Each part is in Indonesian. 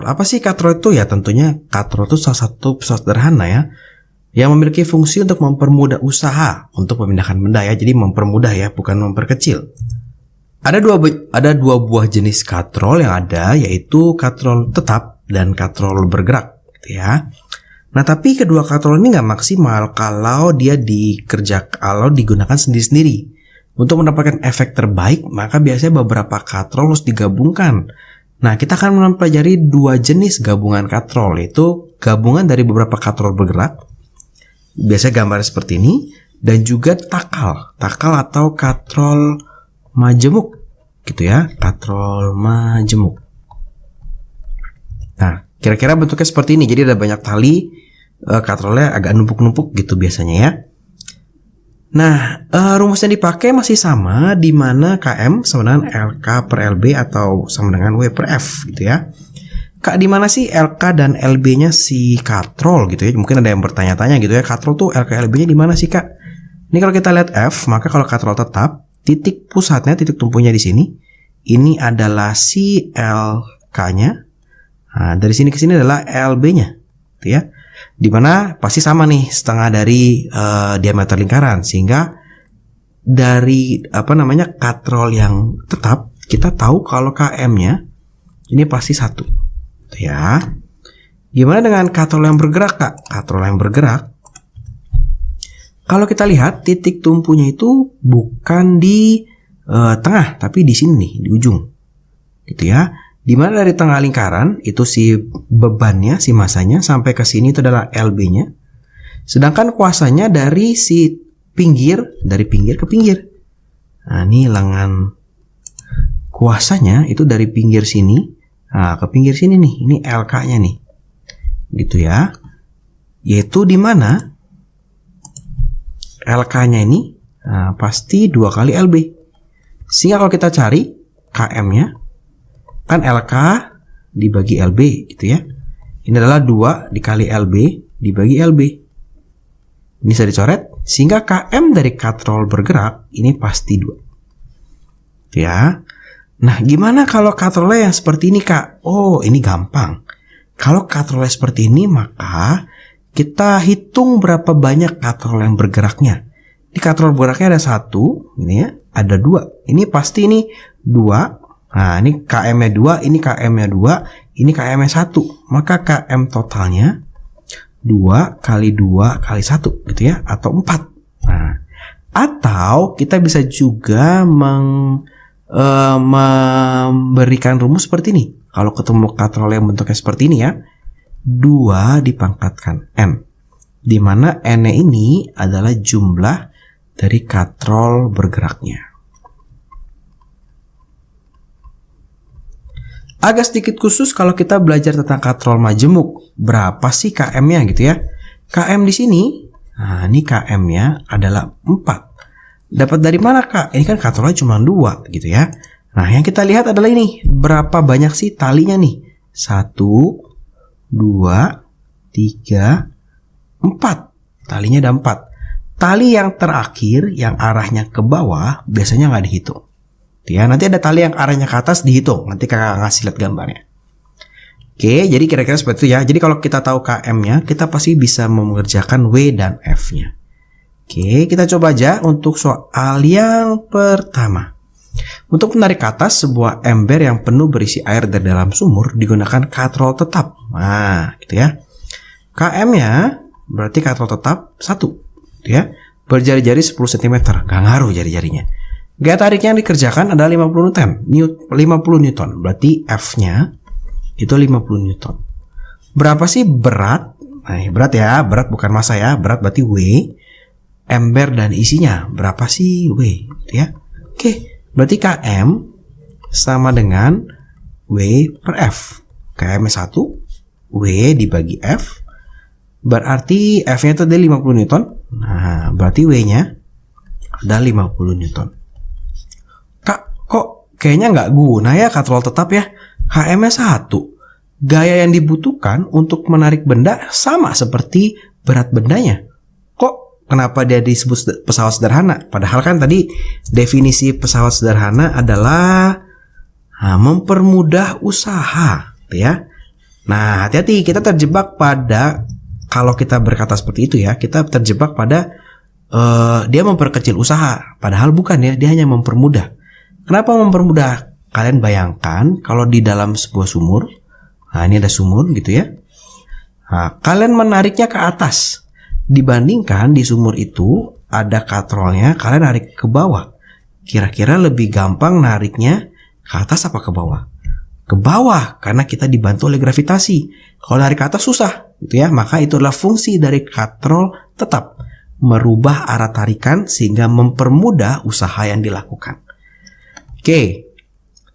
Apa sih katrol itu? Ya tentunya katrol itu salah satu pesawat sederhana ya, yang memiliki fungsi untuk mempermudah usaha untuk memindahkan benda ya. Jadi mempermudah ya, bukan memperkecil. Ada dua buah jenis katrol yang ada, yaitu katrol tetap dan katrol bergerak gitu ya. Nah, tapi kedua katrol ini nggak maksimal kalau digunakan sendiri-sendiri. Untuk mendapatkan efek terbaik, maka biasanya beberapa katrol harus digabungkan. Nah, kita akan mempelajari dua jenis gabungan katrol, yaitu gabungan dari beberapa katrol bergerak, biasanya gambar seperti ini, dan juga takal atau katrol majemuk, gitu ya, katrol majemuk. Nah, kira-kira bentuknya seperti ini, jadi ada banyak tali, katrolnya agak numpuk-numpuk gitu biasanya ya. Nah, rumus yang dipakai masih sama, di mana KM sama dengan LK per LB atau sama dengan W per F gitu ya. Kak, di mana sih LK dan LB-nya si katrol gitu ya? Mungkin ada yang bertanya-tanya gitu ya, katrol tuh LK LB-nya di mana sih Kak? Ini kalau kita lihat F, maka kalau katrol tetap, titik pusatnya, titik tumpunya di sini. Ini adalah si LK-nya. Nah, dari sini ke sini adalah LB-nya gitu ya. Dimana pasti sama nih, setengah dari diameter lingkaran, sehingga dari katrol yang tetap kita tahu kalau KM-nya ini pasti 1 ya. Gimana dengan katrol yang bergerak Kak? Katrol yang bergerak, kalau kita lihat titik tumpunya itu bukan di tengah, tapi di sini nih, di ujung gitu ya. Dimana dari tengah lingkaran itu si bebannya, si masanya sampai ke sini itu adalah LB-nya. Sedangkan kuasanya dari si pinggir, dari pinggir ke pinggir. Nah, ini lengan kuasanya itu dari pinggir sini, nah, ke pinggir sini nih. Ini LK-nya nih. Gitu ya. Yaitu dimana LK-nya ini pasti 2 kali LB. Sehingga kalau kita cari KM-nya, kan LK dibagi LB gitu ya. Ini adalah 2 dikali LB dibagi LB. Ini bisa dicoret, sehingga KM dari katrol bergerak ini pasti 2 ya. Nah, gimana kalau katrolnya yang seperti ini Kak? Oh, ini gampang. Kalau katrolnya seperti ini, maka kita hitung berapa banyak katrol yang bergeraknya. Di katrol bergeraknya ada 1, ini ya, ada 2. Ini pasti ini 2. Nah, ini KM-nya 2, ini KM-nya 2, ini KM-nya 1. Maka KM totalnya 2 kali 2 kali 1 gitu ya, atau 4. Nah, atau kita bisa juga memberikan rumus seperti ini. Kalau ketemu katrol yang bentuknya seperti ini ya, 2 dipangkatkan N, di mana N-nya ini adalah jumlah dari katrol bergeraknya. Agak sedikit khusus kalau kita belajar tentang katrol majemuk. Berapa sih KM-nya gitu ya? KM di sini, nah ini KM-nya adalah 4. Dapat dari mana Kak? Ini kan katrolnya cuma 2 gitu ya. Nah, yang kita lihat adalah ini. Berapa banyak sih talinya nih? 1, 2, 3, 4. Talinya ada 4. Tali yang terakhir, yang arahnya ke bawah, biasanya nggak dihitung. Ya, nanti ada tali yang arahnya ke atas dihitung. Nanti kakak ngasih lihat gambarnya. Oke, jadi kira-kira seperti itu ya. Jadi kalau kita tahu KM-nya, kita pasti bisa mengerjakan W dan F-nya. Oke, kita coba aja untuk soal yang pertama. Untuk menarik ke atas sebuah ember yang penuh berisi air dari dalam sumur digunakan katrol tetap. Nah, gitu ya. KM-nya berarti katrol tetap 1, gitu ya. Berjari-jari 10 cm, nggak ngaruh jari-jarinya. Gaya tariknya yang dikerjakan adalah 50 Newton. Berarti F-nya itu 50 Newton. Berapa sih berat? Nah, berat ya, berat bukan massa ya. Berat berarti W. Ember dan isinya. Berapa sih W? Ya. Oke, berarti KM sama dengan W per F. KM 1, W dibagi F. Berarti F-nya itu ada 50 Newton. Nah, berarti W-nya ada 50 Newton. Kok kayaknya nggak guna ya katrol tetap ya? KM-nya 1. Gaya yang dibutuhkan untuk menarik benda sama seperti berat bendanya. Kok kenapa dia disebut pesawat sederhana? Padahal kan tadi definisi pesawat sederhana adalah mempermudah usaha, ya. Nah, hati-hati, kita terjebak pada, kalau kita berkata seperti itu ya, kita terjebak pada dia memperkecil usaha. Padahal bukan ya, dia hanya mempermudah. Kenapa mempermudah? Kalian bayangkan kalau di dalam sebuah sumur, nah ini ada sumur gitu ya. Nah, kalian menariknya ke atas. Dibandingkan di sumur itu ada katrolnya, kalian narik ke bawah. Kira-kira lebih gampang nariknya ke atas apa ke bawah? Ke bawah, karena kita dibantu oleh gravitasi. Kalau narik ke atas susah gitu ya. Maka itu adalah fungsi dari katrol tetap, merubah arah tarikan sehingga mempermudah usaha yang dilakukan. Oke.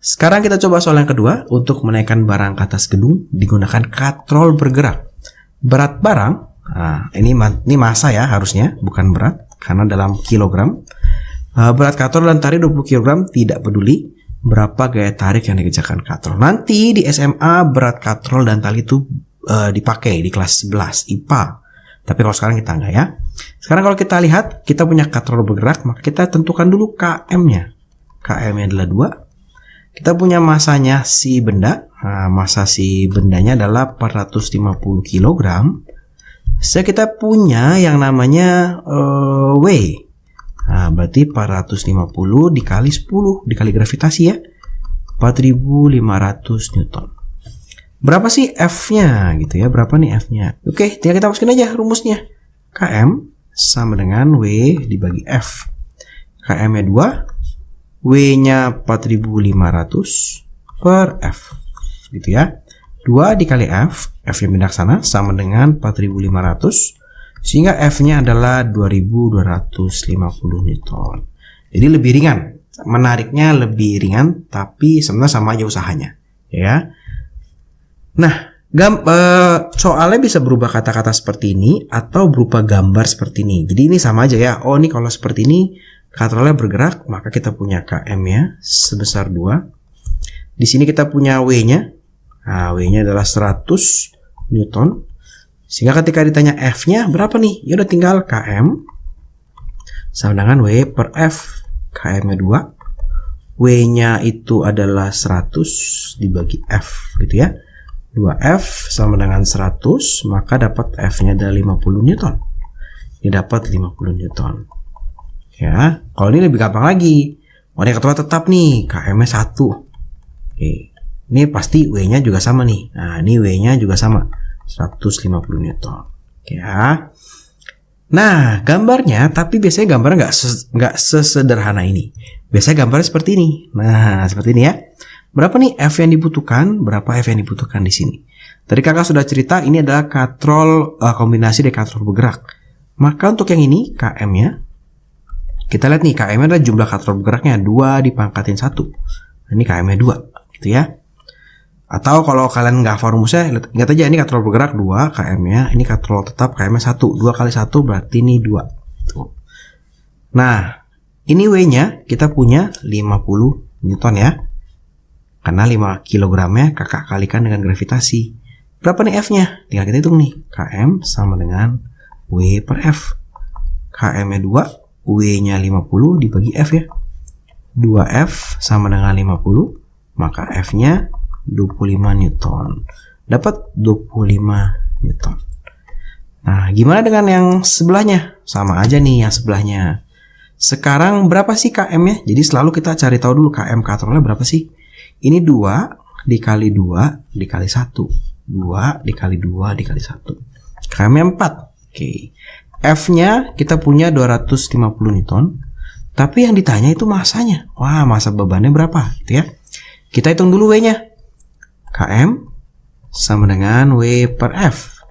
Sekarang kita coba soal yang kedua. Untuk menaikkan barang ke atas gedung digunakan katrol bergerak. Berat barang, nah, ini massa ya harusnya, bukan berat karena dalam kilogram. Berat katrol dan tarik 20 kg, tidak peduli berapa gaya tarik yang dikerjakan katrol. Nanti di SMA berat katrol dan tali itu dipakai di kelas 11 IPA. Tapi kalau sekarang kita enggak ya. Sekarang kalau kita lihat, kita punya katrol bergerak, maka kita tentukan dulu KM-nya. KM-nya adalah 2. Kita punya masanya si benda. Nah, massa si bendanya adalah 450 kg. Kita punya yang namanya W. Nah, berarti 450 dikali 10 dikali gravitasi ya. 4.500 Newton. Berapa sih F-nya gitu ya? Berapa nih F-nya? Oke, tinggal kita masukin aja rumusnya. KM sama dengan W dibagi F. KM-nya 2. W-nya 4.500 per F gitu ya. 2 dikali F, F yang pindah ke sana sama dengan 4.500, sehingga F-nya adalah 2.250 Newton. Jadi lebih ringan, menariknya lebih ringan, tapi sebenarnya sama aja usahanya ya. Nah, soalnya bisa berubah kata-kata seperti ini atau berupa gambar seperti ini. Jadi ini sama aja ya. Oh, ini kalau seperti ini katrolnya bergerak, maka kita punya KM-nya sebesar 2. Di sini kita punya W-nya. Nah, W-nya adalah 100 Newton. Sehingga ketika ditanya F-nya berapa nih? Ya udah tinggal KM sama dengan W per F. KM-nya 2. W-nya itu adalah 100 dibagi F gitu ya. 2F sama dengan 100, maka dapat F-nya adalah 50 Newton. Ini dapat 50 Newton. Ya, kalau ini lebih gampang lagi. Ini katrol tetap nih, KM-nya 1. Oke. Ini pasti W-nya juga sama nih. Nah, ini W-nya juga sama, 150 Newton. Ya. Nah, gambarnya, tapi biasanya gambarnya nggak sesederhana ini. Biasanya gambarnya seperti ini. Nah, seperti ini ya. Berapa nih F yang dibutuhkan? Berapa F yang dibutuhkan di sini? Tadi kakak sudah cerita, ini adalah katrol kombinasi dari katrol bergerak. Maka untuk yang ini, KM-nya, kita lihat nih, KM-nya adalah jumlah katrol bergeraknya 2 dipangkatin 1. Ini KM-nya 2 gitu ya. Atau kalau kalian nggak hafal rumusnya, ingat aja ini katrol bergerak 2 KM-nya, ini katrol tetap KM-nya 1. 2 kali 1 berarti ini 2. Tuh. Nah, ini W-nya kita punya 50 Newton ya. Karena 5 kg-nya kakak kalikan dengan gravitasi. Berapa nih F-nya? Tinggal kita hitung nih. KM sama dengan W per F. KM-nya 2. W-nya 50 dibagi F ya. 2F sama dengan 50, maka F-nya 25 Newton. Dapat 25 Newton. Nah, gimana dengan yang sebelahnya? Sama aja nih yang sebelahnya. Sekarang berapa sih KM-nya? Jadi selalu kita cari tahu dulu KM katrolnya berapa sih? Ini 2 dikali 2 dikali 1. 2 dikali 2 dikali 1. KM-nya 4. Oke. F-nya kita punya 250 Newton. Tapi yang ditanya itu masanya. Wah, massa bebannya berapa gitu ya. Kita hitung dulu W-nya. KM sama dengan W per F.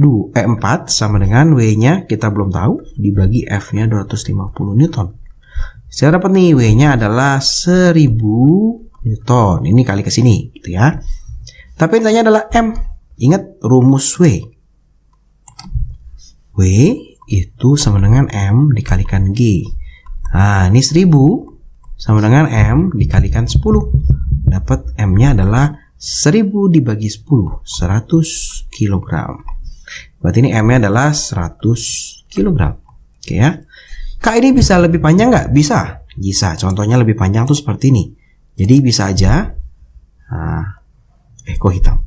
4 sama dengan W-nya kita belum tahu, dibagi F-nya 250 Newton. Saya dapat nih W-nya adalah 1000 Newton. Ini kali ke sini gitu ya. Tapi yang ditanya adalah M. Ingat rumus W. W itu sama dengan M dikalikan G. Nah, ini 1000 sama dengan M dikalikan 10. Dapat M-nya adalah 1000 dibagi 10, 100 kg. Berarti ini M-nya adalah 100 kg. Oke ya. Kak, ini bisa lebih panjang nggak? Bisa. Bisa. Contohnya lebih panjang tuh seperti ini. Jadi bisa aja. Nah, kok hitam?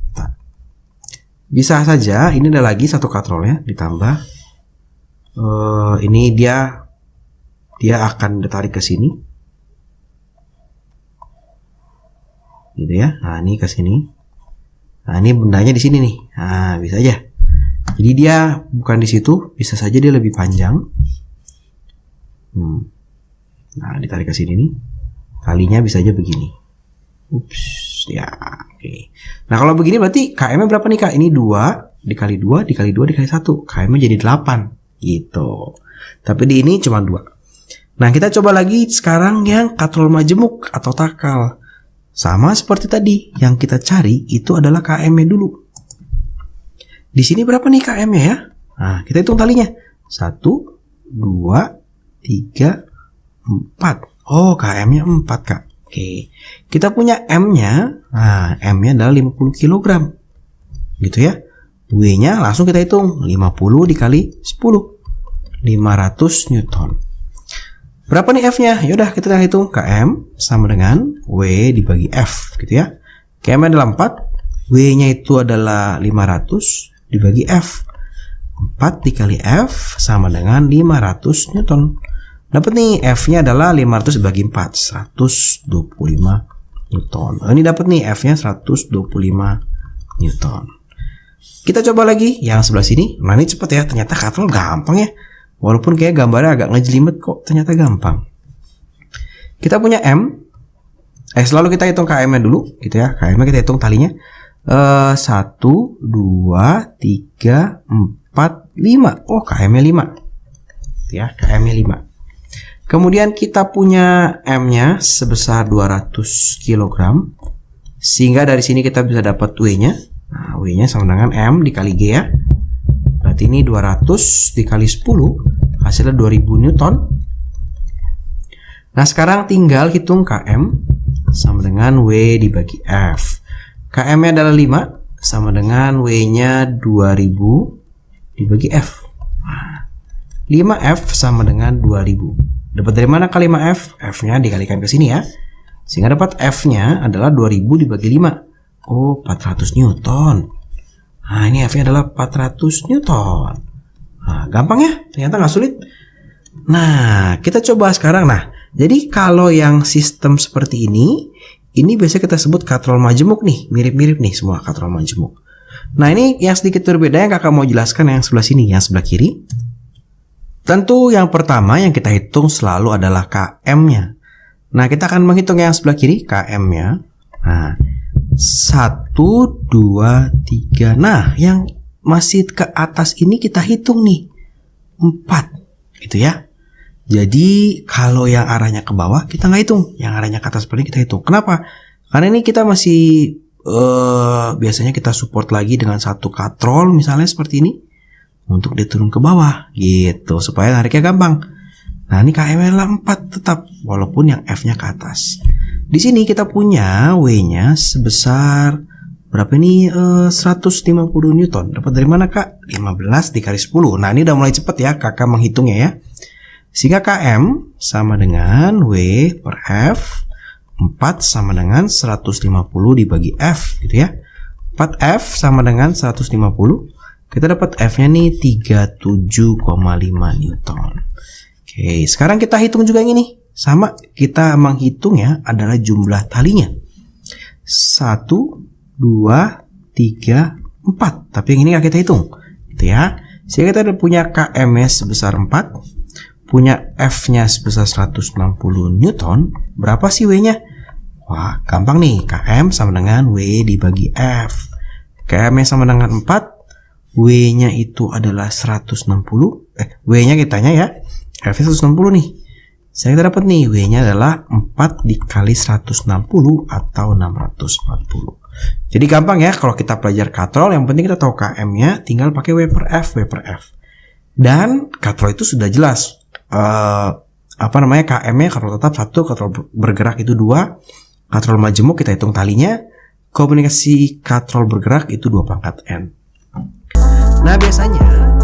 Bisa saja ini ada lagi satu katrolnya ditambah. Ini dia akan ditarik ke sini. Gitu ya. Nah, ini ke sini. Nah, ini bendanya di sini nih. Nah, bisa aja. Jadi dia bukan di situ, bisa saja dia lebih panjang. Nah, ditarik ke sini nih. Talinya bisa aja begini. Ups, ya, oke. Nah, kalau begini berarti KM-nya berapa nih, Kak? Ini 2 dikali 2 dikali 2 dikali 1. KM-nya jadi 8 gitu. Tapi di ini cuma 2. Nah, kita coba lagi sekarang yang katrol majemuk atau takal. Sama seperti tadi, yang kita cari itu adalah KM-nya dulu. Di sini berapa nih KM-nya ya? Nah, kita hitung talinya. 1, 2, 3, 4. Oh, KM-nya 4, Kak. Oke. Kita punya M-nya. Nah, M-nya adalah 50 kg. Gitu ya. W-nya langsung kita hitung. 50 dikali 10. 500 Newton. Berapa nih F-nya? Yaudah, kita hitung. KM sama dengan W dibagi F. Gitu ya. KM-nya adalah 4. W-nya itu adalah 500 dibagi F. 4 dikali F sama dengan 500 Newton. Dapat nih F-nya adalah 500 dibagi 4, 125 Newton. Ini dapat nih F-nya 125 Newton. Kita coba lagi yang sebelah sini. Nah, ini cepet ya, ternyata katrol gampang ya. Walaupun kayak gambarnya agak ngejelimet kok, ternyata gampang. Kita punya M. Selalu kita hitung KM-nya dulu gitu ya. KM-nya kita hitung talinya. 1, 2, 3, 4, 5. Oh, KM-nya 5. Ya, KM-nya 5. Kemudian kita punya M-nya sebesar 200 kg. Sehingga dari sini kita bisa dapat W-nya. Nah, W-nya sama dengan M dikali G ya. Berarti ini 200 dikali 10. Hasilnya 2000 Newton. Nah, sekarang tinggal hitung KM sama dengan W dibagi F. KM-nya adalah 5 sama dengan W-nya 2000 dibagi F. Nah, 5F sama dengan 2000. Dapat dari mana K 5F? F-nya dikalikan ke sini ya. Sehingga dapat F-nya adalah 2000 dibagi 5. Oh, 400 Newton. Nah, ini F-nya adalah 400 Newton. Nah, gampang ya? Ternyata nggak sulit. Nah, kita coba sekarang. Nah, jadi kalau yang sistem seperti ini biasanya kita sebut katrol majemuk nih. Mirip-mirip nih semua katrol majemuk. Nah, ini yang sedikit berbeda yang kakak mau jelaskan yang sebelah sini, yang sebelah kiri. Tentu yang pertama yang kita hitung selalu adalah KM-nya. Nah, kita akan menghitung yang sebelah kiri, KM-nya. Nah, 1, 2, 3. Nah, yang masih ke atas ini kita hitung nih. 4. Gitu ya. Jadi, kalau yang arahnya ke bawah kita nggak hitung. Yang arahnya ke atas seperti ini kita hitung. Kenapa? Karena ini kita masih biasanya kita support lagi dengan satu katrol misalnya seperti ini. Untuk diturun ke bawah gitu supaya nariknya gampang. Nah, ini KM-nya adalah 4 tetap walaupun yang F-nya ke atas. Di sini kita punya W-nya sebesar berapa ini? 150 Newton. Dapat dari mana, Kak? 15 dikali 10. Nah, ini udah mulai cepet ya kakak menghitungnya ya. Sehingga KM sama dengan W per F. 4 sama dengan 150 dibagi F gitu ya. 4F sama dengan 150. Kita dapat F-nya nih 37,5 Newton. Oke, sekarang kita hitung juga yang ini. Sama, kita menghitungnya adalah jumlah talinya. 1, 2, 3, 4. Tapi yang ini nggak kita hitung. Gitu ya. Sehingga kita punya KM-nya sebesar 4. Punya F-nya sebesar 160 Newton. Berapa sih W-nya? Wah, gampang nih. KM sama dengan W dibagi F. KM-nya sama dengan 4. W-nya itu adalah 160. W-nya kitanya ya. F-nya 160 nih. Saya dapat nih W-nya adalah 4 dikali 160 atau 640. Jadi gampang ya kalau kita belajar katrol. Yang penting kita tahu KM-nya, tinggal pakai W per F, W per F. Dan katrol itu sudah jelas. KM-nya katrol tetap 1, katrol bergerak itu 2. Katrol majemuk kita hitung talinya. Komunikasi katrol bergerak itu 2 pangkat N. Nah, biasanya